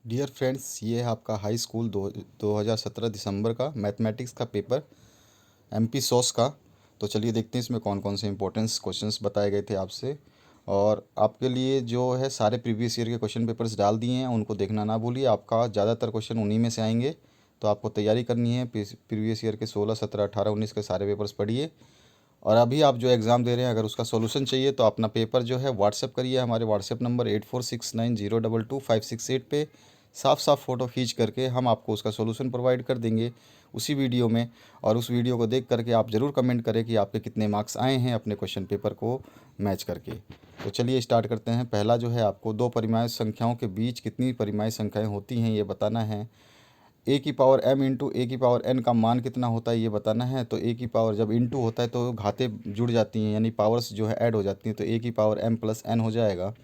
Dear friends, ये है आपका हाई स्कूल 2017 दिसंबर का मैथमेटिक्स का पेपर एमपी सॉस का। तो चलिए देखते हैं इसमें कौन कौन से इंपॉर्टेंस क्वेश्चंस बताए गए थे आपसे। और आपके लिए जो है सारे प्रीवियस ईयर के क्वेश्चन पेपर्स डाल दिए हैं, उनको देखना ना भूलिए। आपका ज़्यादातर क्वेश्चन उन्हीं में से आएंगे, तो आपको तैयारी करनी है। प्रीवियस ईयर के 16, 17, 18, 19 के सारे पेपर्स पढ़िए। और अभी आप जो एग्ज़ाम दे रहे हैं, अगर उसका सॉल्यूशन चाहिए तो अपना पेपर जो है व्हाट्सएप करिए। हमारे व्हाट्सएप नंबर 8469022568 पे साफ साफ फ़ोटो खींच करके हम आपको उसका सॉल्यूशन प्रोवाइड कर देंगे उसी वीडियो में। और उस वीडियो को देख करके आप ज़रूर कमेंट करें कि आपके कितने मार्क्स आए हैं अपने क्वेश्चन पेपर को मैच करके। तो चलिए स्टार्ट करते हैं। पहला जो है, आपको दो परिमेय संख्याओं के बीच कितनी परिमेय संख्याएं होती हैं ये बताना है। ए की पावर m इंटू ए की पावर n का मान कितना होता है ये बताना है। तो ए की पावर जब इंटू होता है तो घातें जुड़ जाती हैं, यानी पावर्स जो है ऐड हो जाती हैं, तो ए की पावर m प्लस n हो जाएगा।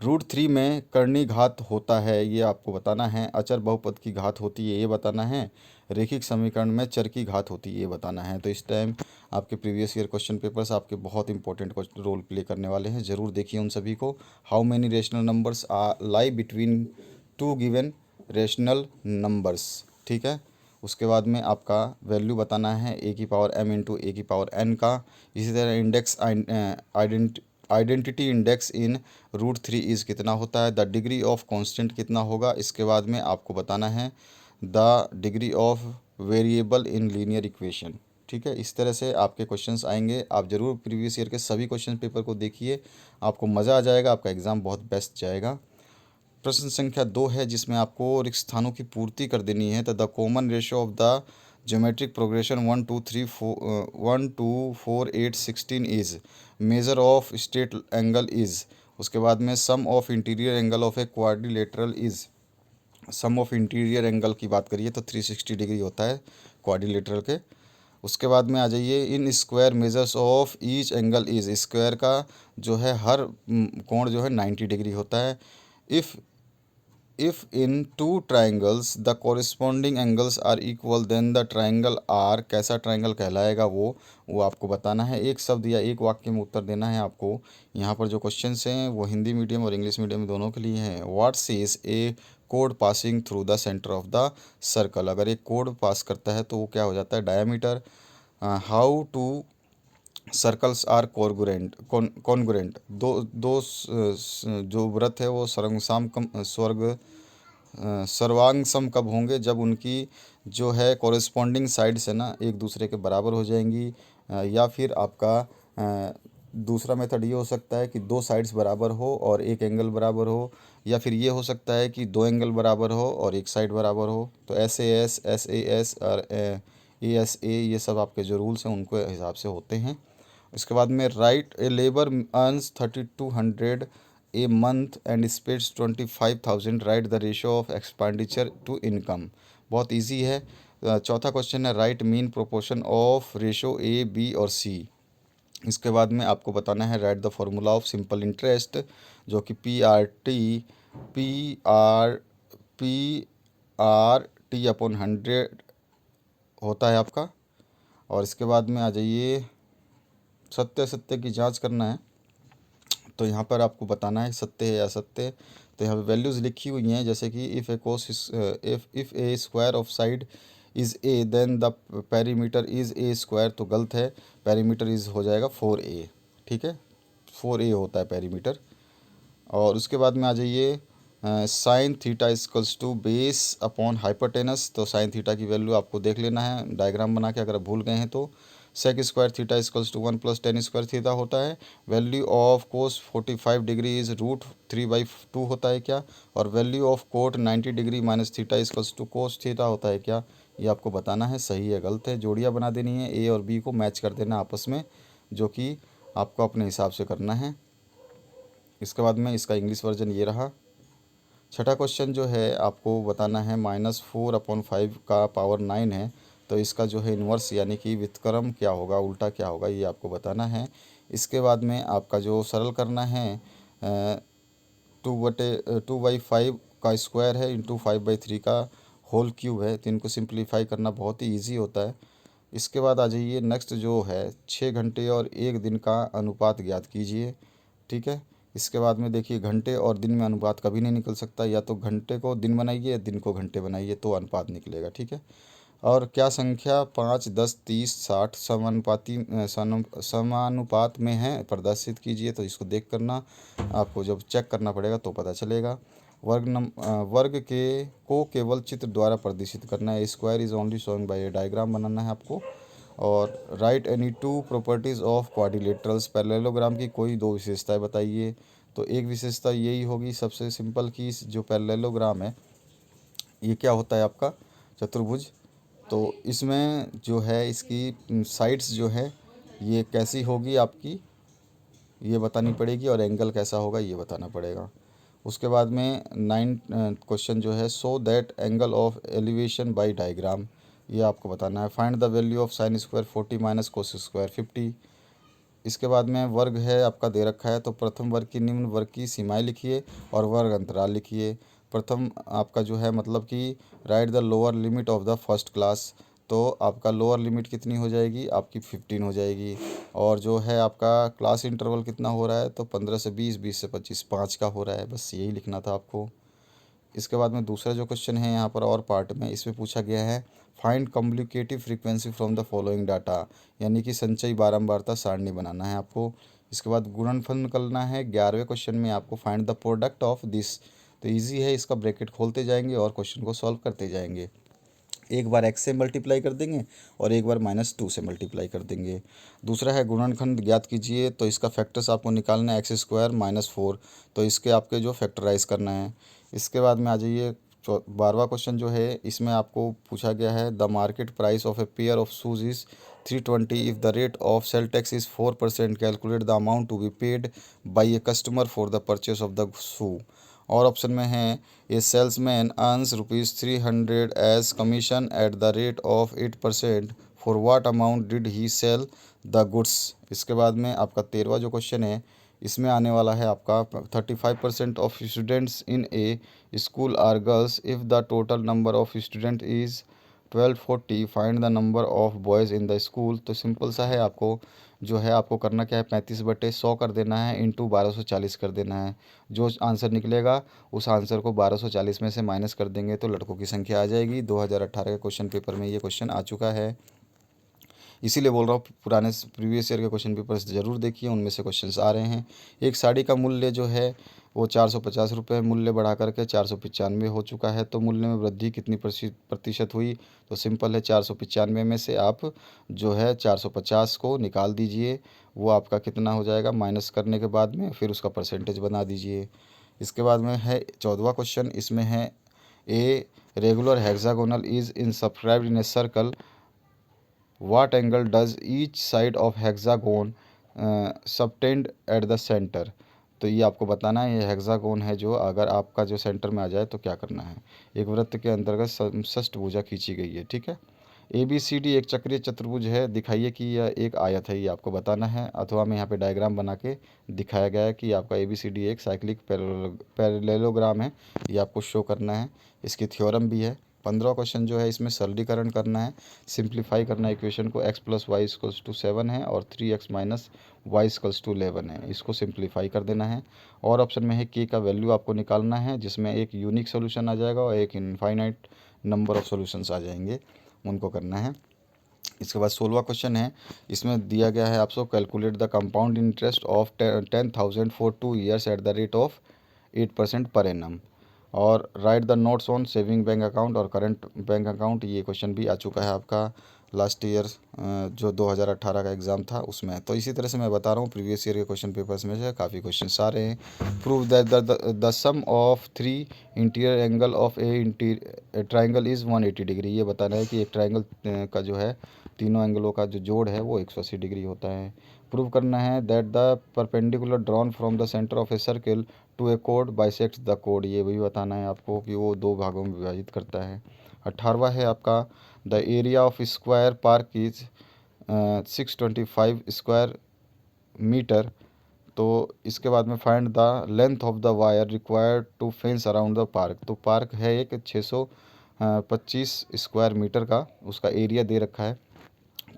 √3 में कर्णी घात होता है, ये आपको बताना है। अचर बहुपद की घात होती है, ये बताना है। रैखिक समीकरण में चर की घात होती है, ये बताना है। तो इस टाइम आपके प्रीवियस ईयर क्वेश्चन पेपर्स आपके बहुत इंपॉर्टेंट रोल प्ले करने वाले हैं, ज़रूर देखिए उन सभी को। How many rational numbers are lie between two given rational numbers, ठीक है। उसके बाद में आपका वैल्यू बताना है ए की पावर m इंटू ए की पावर n का। इसी तरह index identity index in √3 is कितना होता है। द डिग्री ऑफ कांस्टेंट कितना होगा। इसके बाद में आपको बताना है the degree of variable in linear equation, ठीक है। इस तरह से आपके क्वेश्चंस आएंगे। आप ज़रूर प्रीवियस ईयर के सभी क्वेश्चन पेपर को देखिए, आपको मज़ा आ जाएगा, आपका एग्ज़ाम बहुत बेस्ट जाएगा। प्रश्न संख्या 2 है, जिसमें आपको रिक्त स्थानों की पूर्ति कर देनी है। तो the common ratio of the geometric progression 1 2 3 4 1 2 4 8 16 is measure of straight angle is. उसके बाद में sum of interior angle of a quadrilateral is. Sum of interior angle की बात करिए तो 360 डिग्री होता है क्वाड्रिलेटरल के। उसके बाद में आ जाइए, in square measures of each angle is. Square का जो है हर कोण जो है 90 डिग्री होता है। If if in two triangles the corresponding angles are equal then the triangle are, कैसा ट्राइंगल कहलाएगा वो आपको बताना है। एक शब्द या एक वाक्य में उत्तर देना है आपको। यहाँ पर जो क्वेश्चंस हैं वो हिंदी मीडियम और इंग्लिश मीडियम दोनों के लिए हैं। What says A code passing through the centre of the circle. अगर एक कोड पास करता है तो वो क्या हो जाता है, diameter. How two circles are congruent. दो दो जो व्रत है वो सर्वांग सम कब होंगे, जब उनकी जो है कॉरेस्पॉन्डिंग साइड्स है ना एक दूसरे के बराबर हो जाएंगी। या फिर आपका दूसरा मेथड ये हो सकता है कि दो साइड्स बराबर हो और एक एंगल बराबर हो। या फिर ये हो सकता है कि दो एंगल बराबर हो और एक साइड बराबर हो। तो SAS और ASA, ये सब आपके जो रूल्स हैं उनको हिसाब से होते हैं। इसके बाद में right, a labour earns 3200 a month and spends 25,000, right the ratio of expenditure to income. बहुत इजी है। चौथा क्वेश्चन है, right mean proportion of ratio A, B और C। इसके बाद में आपको बताना है right the formula of simple interest, जो कि P अपॉन 100 होता है आपका। और इसके बाद में आ जाइए, सत्य सत्य की जांच करना है। तो यहाँ पर आपको बताना है सत्य है या असत्य। तो यहाँ पे वैल्यूज़ लिखी हुई हैं, जैसे कि if a square of side is a then the perimeter is a square, तो गलत है। पेरीमीटर इज़ हो जाएगा 4a, ठीक है। 4a होता है पेरीमीटर। और उसके बाद में आ जाइए, sine theta equals to base upon hypotenuse. तो साइन थीटा की वैल्यू आपको देख लेना है डायग्राम बना के, अगर आप भूल गए हैं तो। Sec square theta equals to 1 + tan square theta होता है। Value of cos 45 degree is √3/2 होता है क्या। और value of cot 90 degree minus theta equals to cos theta होता है क्या। ये आपको बताना है सही है गलत है। जोड़ियाँ बना देनी है, ए और बी को मैच कर देना आपस में, जो कि आपको अपने हिसाब से करना है। इसके बाद में इसका इंग्लिश वर्जन ये रहा। छठा क्वेश्चन जो है आपको बताना है, -4/5 का पावर 9 है, तो इसका जो है इन्वर्स यानी कि व्युत्क्रम क्या होगा, उल्टा क्या होगा, ये आपको बताना है। इसके बाद में आपका जो सरल करना है, 2/5 का स्क्वायर है इंटू 5/3 का होल क्यूब है, तो इनको सिंप्लीफाई करना बहुत ही ईजी होता है। इसके बाद आ जाइए, नेक्स्ट जो है 6 घंटे और 1 दिन का अनुपात ज्ञात कीजिए, ठीक है। इसके बाद में देखिए घंटे और दिन में अनुपात कभी नहीं निकल सकता, या तो घंटे को दिन बनाइए या दिन को घंटे बनाइए तो अनुपात निकलेगा, ठीक है। और क्या संख्या 5, 10, 30, 60 समानुपात में है प्रदर्शित कीजिए। तो इसको देख करना आपको जब चेक करना पड़ेगा तो पता चलेगा। वर्ग के को केवल चित्र द्वारा प्रदर्शित करना है। Square is only showing by a diagram बनाना है आपको। और write any two properties of quadrilaterals, parallelogram की कोई दो विशेषताएं बताइए। तो एक विशेषता यही होगी सबसे सिंपल कि जो पैरेललोग्राम है ये क्या होता है आपका चतुर्भुज। तो इसमें जो है इसकी साइड्स जो है ये कैसी होगी आपकी ये बतानी पड़ेगी, और एंगल कैसा होगा ये बताना पड़ेगा। उसके बाद में 9 क्वेश्चन जो है so that angle of elevation by diagram, ये आपको बताना है। Find the value of sine square 40 minus cos square 50। इसके बाद में वर्ग है आपका दे रखा है, तो प्रथम वर्ग की निम्न वर्ग की सीमाएं लिखिए और वर्ग अंतराल लिखिए। प्रथम आपका जो है मतलब कि right the lower limit of the first class, तो आपका लोअर लिमिट कितनी हो जाएगी आपकी 15 हो जाएगी। और जो है आपका क्लास इंटरवल कितना हो रहा है तो 15 से 20, 20 से 25, 5 का हो रहा है। बस यही लिखना था आपको। इसके बाद में दूसरा जो क्वेश्चन है यहाँ पर और पार्ट में इसमें पूछा गया है find communicative frequency from the following data, यानी कि संचयी बारंबारता सारणी बनाना है आपको। इसके बाद गुणनफल निकलना है। 11वें क्वेश्चन में आपको find the product of this, तो इजी है, इसका ब्रैकेट खोलते जाएंगे और क्वेश्चन को सॉल्व करते जाएंगे। एक बार x से मल्टीप्लाई कर देंगे और एक बार -2 से मल्टीप्लाई कर देंगे। दूसरा है गुणनखंड ज्ञात कीजिए, तो इसका फैक्टर्स आपको निकालना है x² -4, तो इसके आपके जो फैक्टराइज करना है। इसके बाद में आ जाइए 12वां क्वेश्चन जो है इसमें आपको पूछा गया है the market price of a pair of shoes is 320 if the rate of sale tax is 4%, calculate the amount to be paid by a customer for the purchase of the shoe. और option में है a salesman earns ₹300 as commission at the rate of 8%, for what amount did he sell the goods. इसके बाद में आपका 13वां जो question है इसमें आने वाला है आपका 35% of students in a school are girls if the total number of student is 1240, find the number of boys in the school. तो सिंपल सा है, आपको जो है आपको करना क्या है 35/100 कर देना है इंटू 1240 कर देना है। जो आंसर निकलेगा उस आंसर को 1240 में से माइनस कर देंगे तो लड़कों की संख्या आ जाएगी। 2018 के क्वेश्चन पेपर में ये क्वेश्चन आ चुका है, इसीलिए बोल रहा हूँ पुराने प्रीवियस ईयर के क्वेश्चन पेपर्स ज़रूर देखिए, उनमें से क्वेश्चंस आ रहे हैं। एक साड़ी का मूल्य जो है वो 450 रुपये, मूल्य बढ़ा करके 495 हो चुका है। तो मूल्य में वृद्धि कितनी प्रतिशत हुई, तो सिंपल है 495 में से आप जो है 450 को निकाल दीजिए, वो आपका कितना हो जाएगा माइनस करने के बाद में फिर उसका परसेंटेज बना दीजिए। इसके बाद में है 14वां क्वेश्चन, इसमें है a regular hexagonal is inscribed in a circle, what angle does each side of hexagon subtend at the center। तो ये आपको बताना है, ये हेक्सागोन है जो अगर आपका जो सेंटर में आ जाए तो क्या करना है। एक वृत्त के अंतर्गत षष्ठभुजा खींची गई है, ठीक है। ABCD एक चक्रीय चतुर्भुज है, दिखाइए कि यह एक आयत है, ये आपको बताना है। अथवा में यहाँ पे डायग्राम बना के दिखाया गया है कि आपका ABCD एक साइक्लिक पैरेललोग्राम है, ये आपको शो करना है। इसकी थ्योरम भी है। 15वां क्वेश्चन जो है इसमें सरलीकरण करना है, सिंप्लीफाई करना है इक्वेशन को। x + y = 7 है और 3x - y = 11 है, इसको सिंप्लीफाई कर देना है। और ऑप्शन में है k का वैल्यू आपको निकालना है, जिसमें एक यूनिक सोल्यूशन आ जाएगा और एक इनफाइनाइट नंबर ऑफ सोल्यूशंस आ जाएंगे, उनको करना है। इसके बाद 16वां क्वेश्चन है, इसमें दिया गया है आपको calculate the compound interest of 10,000 for 2 years at the rate of 8% per annum, और write the notes on saving bank account और करंट बैंक अकाउंट। ये क्वेश्चन भी आ चुका है आपका लास्ट ईयर जो 2018 का एग्ज़ाम था उसमें। तो इसी तरह से मैं बता रहा हूँ प्रीवियस ईयर के क्वेश्चन पेपर्स में से काफ़ी क्वेश्चन आ रहे हैं। Prove that the sum of 3 interior angle of a triangle is 180 degree. ये बताना है कि एक ट्राइंगल का जो है तीनों एंगलों का जो जोड़ है वो 180 डिग्री होता है। प्रूव करना है that the perpendicular drawn from the centre of a circle to A code bisects the code. ये भी बताना है आपको कि वो दो भागों में विभाजित करता है। 18वां है आपका the area of square park is 625 square metre. तो इसके बाद में find the length of the wire required to fence around the park. तो पार्क है एक 625 स्क्वायर मीटर का, उसका एरिया दे रखा है।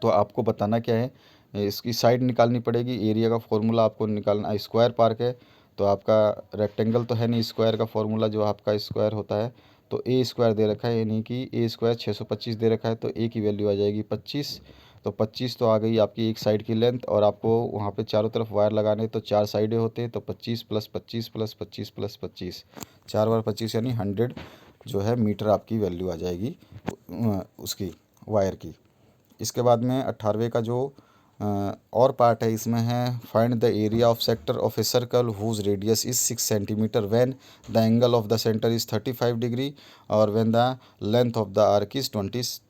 तो आपको बताना क्या है, इसकी साइड निकालनी पड़ेगी। एरिया का फॉर्मूला आपको निकालना, स्क्वायर पार्क है तो आपका रेक्टेंगल तो है नहीं, स्क्वायर का फॉर्मूला जो आपका स्क्वायर होता है, तो ए स्क्वायर दे रखा है, यानी कि ए स्क्वायर 625 दे रखा है, तो ए की वैल्यू आ जाएगी 25। तो 25 तो आ गई आपकी एक साइड की लेंथ, और आपको वहाँ पे चारों तरफ वायर लगाने तो 4 साइडें होते हैं, तो 25 + 25 + 25 + 25, 4 बार 25 यानी 100 जो है मीटर आपकी वैल्यू आ जाएगी उसकी वायर की। इसके बाद में 18वें का जो और पार्ट है, इसमें है find the area of sector of a circle whose radius is 6 centimetre when the angle of the centre is 35 degree और when the length of the arc is 22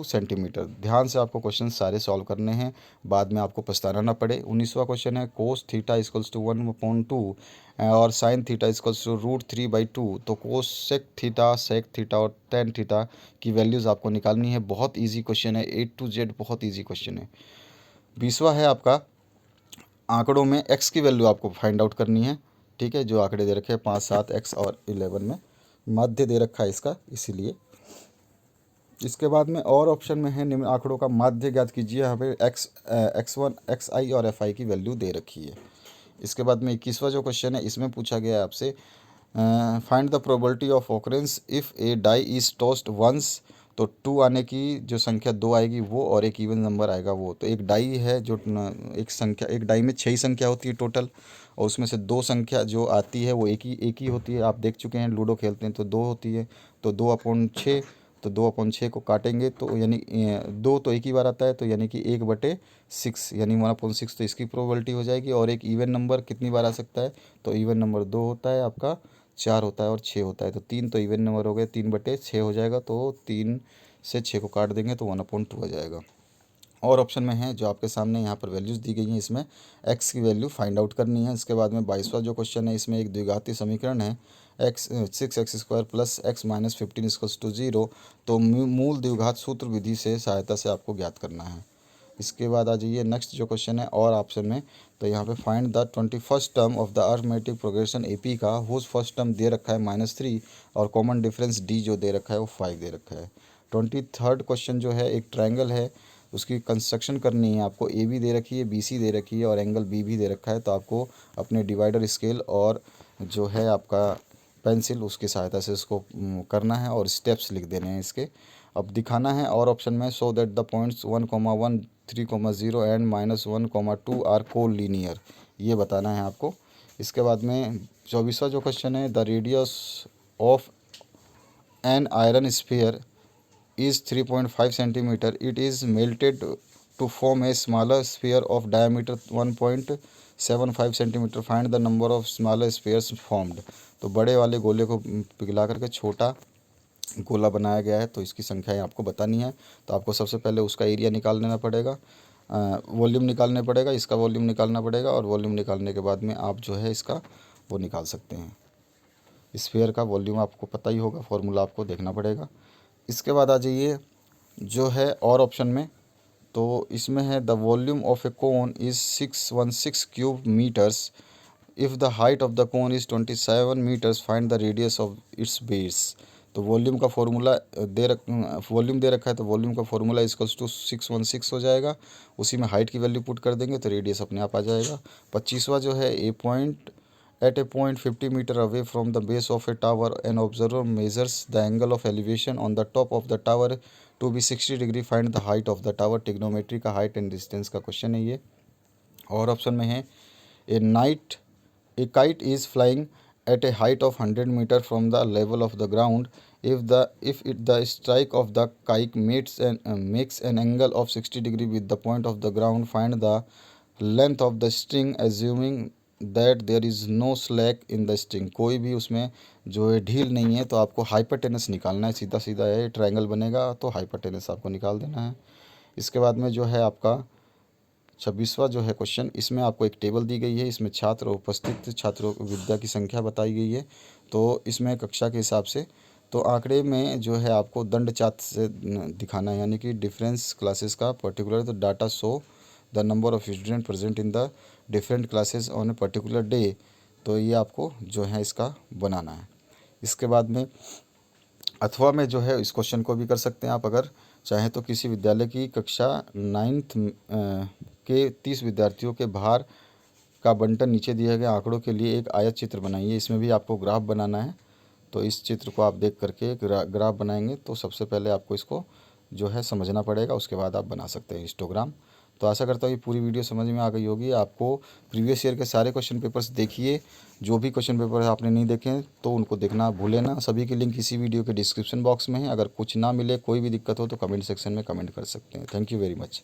centimetre. ध्यान से आपको क्वेश्चन सारे सॉल्व करने हैं, बाद में आपको पछताना ना पड़े। 19वां क्वेश्चन है कोस थीटा इक्वल्स टू 1/2 और साइन थीटा इक्वल्स टू √3/2। तो cosec theta, sec theta और टेन थीटा की वैल्यूज़ आपको निकालनी है। बहुत ईजी क्वेश्चन है, A to Z बहुत ईजी क्वेश्चन है। 20वां है आपका आंकड़ों में x की वैल्यू आपको फाइंड आउट करनी है। ठीक है, जो आंकड़े दे रखे हैं 5, 7, x और 11 में माध्य दे रखा है इसका, इसीलिए। इसके बाद में और ऑप्शन में है निम्न आंकड़ों का माध्य ज्ञात कीजिए। यहाँ पे x1, xi और fi की वैल्यू दे रखी है। इसके बाद में 21वां जो क्वेश्चन है, इसमें पूछा गया है आपसे find the probability of occurrence if a die is tossed once. तो 2 आने की जो संख्या 2 आएगी वो, और एक इवन नंबर आएगा वो। तो एक डाई है जो एक संख्या, एक डाई में 6 संख्या होती है टोटल, और उसमें से 2 संख्या जो आती है वो एक ही होती है। आप देख चुके हैं, लूडो खेलते हैं तो 2 होती है, तो 2/6। तो 2/6 को काटेंगे तो यानी 2 तो एक ही बार आता है, तो यानी कि 1/6 यानी 1/6, तो इसकी प्रोबेबिलिटी हो जाएगी। और एक इवन नंबर कितनी बार आ सकता है, तो इवन नंबर 2 होता है आपका, 4 होता है और 6 होता है। तो 3 तो इवन नंबर हो गए, 3/6 हो जाएगा, तो 3 से 6 को काट देंगे तो 1/2 हो जाएगा। और ऑप्शन में है जो आपके सामने यहाँ पर वैल्यूज़ दी गई हैं, इसमें x की वैल्यू फाइंड आउट करनी है। इसके बाद में 22वां जो क्वेश्चन है, इसमें एक द्विघातीय समीकरण है (6x² + x - 15 = 0). तो मूल द्विघात सूत्र विधि से सहायता से आपको ज्ञात करना है। इसके बाद आ जाइए नेक्स्ट जो क्वेश्चन है और ऑप्शन में, तो यहाँ पे find the 21st term of the arithmetic progression AP का, हुज फर्स्ट टर्म दे रखा है -3 और कॉमन डिफरेंस D जो दे रखा है वो 5 दे रखा है। 23rd क्वेश्चन जो है, एक ट्रायंगल है, उसकी कंस्ट्रक्शन करनी है आपको। AB दे रखी है, BC दे रखी है और एंगल B भी दे रखा है। तो आपको अपने डिवाइडर स्केल और जो है आपका पेंसिल, उसकी सहायता से इसको करना है और स्टेप्स लिख देने हैं इसके। अब दिखाना है और ऑप्शन में so that the points 1,1, 3,0 and -1,2 are collinear, ये बताना है आपको। इसके बाद में 24वां जो क्वेश्चन है, the radius of an iron sphere is 3.5 centimeter. It is melted to form a smaller sphere of diameter 1.75 centimeter. Find the number of smaller spheres formed. तो बड़े वाले गोले को पिघला करके छोटा गोला बनाया गया है, तो इसकी संख्याएं आपको बतानी है। तो आपको सबसे पहले उसका एरिया निकाल लेना पड़ेगा, वॉल्यूम निकालने पड़ेगा, इसका वॉल्यूम निकालना पड़ेगा, और वॉल्यूम निकालने के बाद में आप जो है इसका वो निकाल सकते हैं। स्फीयर का वॉल्यूम आपको पता ही होगा, फॉर्मूला आपको देखना पड़ेगा। इसके बाद आ जाइए जो है और ऑप्शन में, तो इसमें है the volume of a cone is 616 cube metres if the height of the cone is 27 metres, find the radius of its base. तो वॉल्यूम का फॉर्मूला वॉल्यूम दे रखा है, तो वॉल्यूम का फॉर्मूला इक्वल्स टू 616 हो जाएगा। उसी में हाइट की वैल्यू पुट कर देंगे तो रेडियस अपने आप आ जाएगा। 25वां जो है, At a point 50 meter away from the base of a tower, an observer measures the angle of elevation on the top of the tower to be 60 degree. Find the height of the tower. Trigonometry का height and distance का question है ये। और option में है a kite is flying at a height of 100 meter from the level of the ground. The strike of the kite makes an angle of 60 degree with the point of the ground. Find the length of the string assuming that there is no slack in the string. कोई भी उसमें जो है ढील नहीं है, तो आपको हाइपोटेनस निकालना है। सीधा सीधा है, ट्रायंगल बनेगा तो हाइपोटेनस आपको निकाल देना है। इसके बाद में जो है आपका 26वां जो है क्वेश्चन, इसमें आपको एक टेबल दी गई है, इसमें छात्र उपस्थित छात्रों विद्या की संख्या बताई गई है। तो इसमें कक्षा के हिसाब से, तो आंकड़े में जो है आपको दंड चार्ट से दिखाना है, यानी कि डिफरेंस क्लासेस का पर्टिकुलर। तो data show the number of student present in the different classes on a particular day. तो ये आपको जो है इसका बनाना है। इसके बाद में अथवा में जो है इस क्वेश्चन को भी कर सकते हैं आप, अगर चाहें तो। किसी विद्यालय की कक्षा 9th के 30 विद्यार्थियों के भार का बंटन नीचे दिए गए आंकड़ों के लिए एक आयत चित्र बनाइए। इसमें भी आपको ग्राफ बनाना है, तो इस चित्र को आप देख करके ग्राफ बनाएंगे तो सबसे पहले आपको इसको जो है समझना पड़ेगा, उसके बाद आप बना सकते हैं हिस्टोग्राम। तो आशा करता हूँ ये पूरी वीडियो समझ में आ गई होगी। आपको प्रीवियस ईयर के सारे क्वेश्चन पेपर्स देखिए, जो भी क्वेश्चन पेपर आपने नहीं देखे तो उनको देखना भूलें ना। सभी के लिंक इसी वीडियो के डिस्क्रिप्शन बॉक्स में है। अगर कुछ ना मिले, कोई भी दिक्कत हो तो कमेंट सेक्शन में कमेंट कर सकते हैं। Thank you very much.